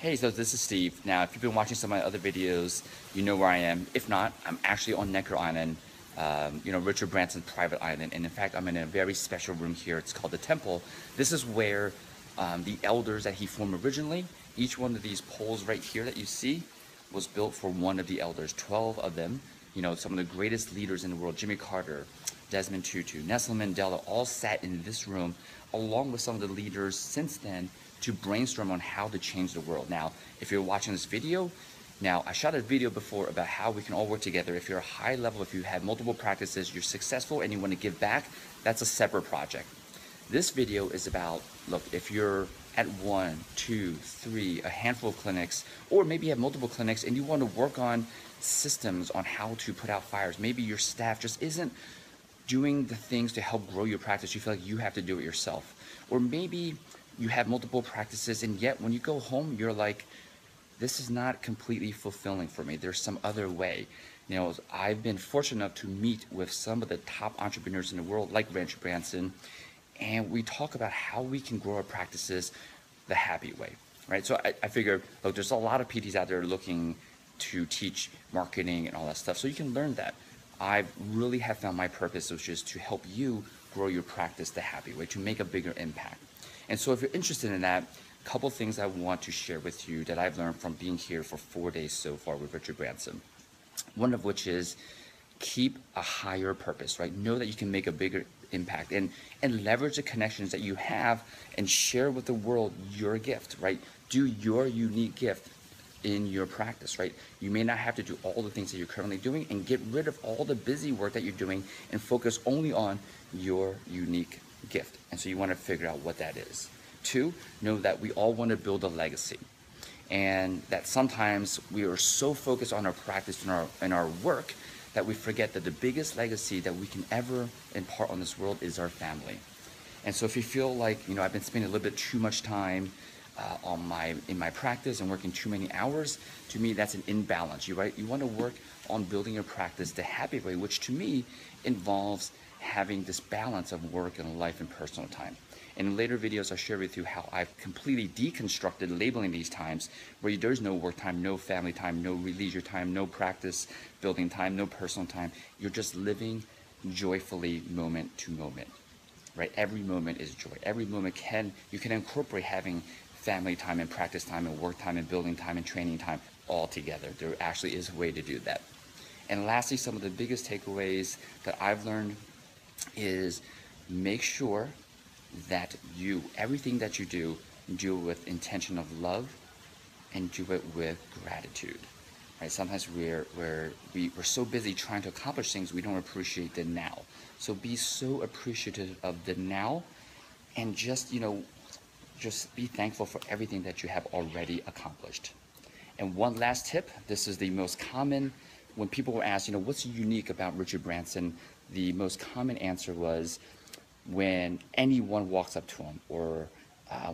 Hey, so this is Steve. Now, if you've been watching some of my other videos, you know where I am. If not, I'm actually on Necker Island, Richard Branson's private island. And in fact, I'm in a very special room here. It's called the Temple. This is where the elders that he formed originally, each one of these poles right here that you see was built for one of the elders, 12 of them. Some of the greatest leaders in the world, Jimmy Carter, Desmond Tutu, Nelson Mandela, all sat in this room along with some of the leaders since then to brainstorm on how to change the world. Now, if you're watching this video, now I shot a video before about how we can all work together. If you're a high level, if you have multiple practices, you're successful and you want to give back, that's a separate project. This video is about, look, if you're at 1, 2, 3, a handful of clinics, or maybe you have multiple clinics and you want to work on systems on how to put out fires. Maybe your staff just isn't doing the things to help grow your practice. You feel like you have to do it yourself. Or maybe you have multiple practices and yet when you go home, you're like, this is not completely fulfilling for me. There's some other way. I've been fortunate enough to meet with some of the top entrepreneurs in the world, like Richard Branson, and we talk about how we can grow our practices the happy way, right? So I figure, look, there's a lot of PTs out there looking to teach marketing and all that stuff, so you can learn that. I really have found my purpose, which is to help you grow your practice the happy way, to make a bigger impact. And so if you're interested in that, a couple things I want to share with you that I've learned from being here for 4 days so far with Richard Branson. One of which is keep a higher purpose, right? Know that you can make a bigger impact and leverage the connections that you have and share with the world your gift, right? Do your unique gift in your practice, right? You may not have to do all the things that you're currently doing and get rid of all the busy work that you're doing and focus only on your unique gift. And so you want to figure out what that is. 2, know that we all want to build a legacy and that sometimes we are so focused on our practice and our work that we forget that the biggest legacy that we can ever impart on this world is our family. And so if you feel like, I've been spending a little bit too much time in my practice and working too many hours, to me that's an imbalance. You want to work on building your practice the happy way, which to me involves having this balance of work and life and personal time. And in later videos I'll share with you how I've completely deconstructed labeling these times where there's no work time, no family time, no leisure time, no practice building time, no personal time. You're just living joyfully moment to moment, right? Every moment is joy. Every moment you can incorporate having family time and practice time and work time and building time and training time all together. There actually is a way to do that. And lastly, some of the biggest takeaways that I've learned is make sure that everything that you do it with intention of love and do it with gratitude. Right? Sometimes we're so busy trying to accomplish things we don't appreciate the now. So be so appreciative of the now and just be thankful for everything that you have already accomplished. And one last tip, this is the most common, when people were asked, what's unique about Richard Branson, the most common answer was when anyone walks up to him or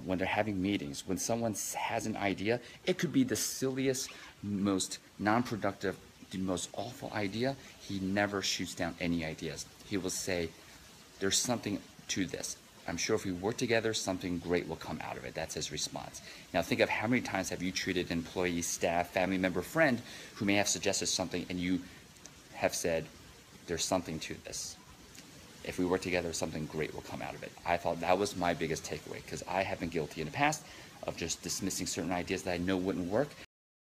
when they're having meetings, when someone has an idea, it could be the silliest, most non-productive, the most awful idea, he never shoots down any ideas. He will say, there's something to this. I'm sure if we work together, something great will come out of it. That's his response. Now think of how many times have you treated an employee, staff, family member, friend who may have suggested something and you have said, there's something to this. If we work together, something great will come out of it. I thought that was my biggest takeaway because I have been guilty in the past of just dismissing certain ideas that I know wouldn't work,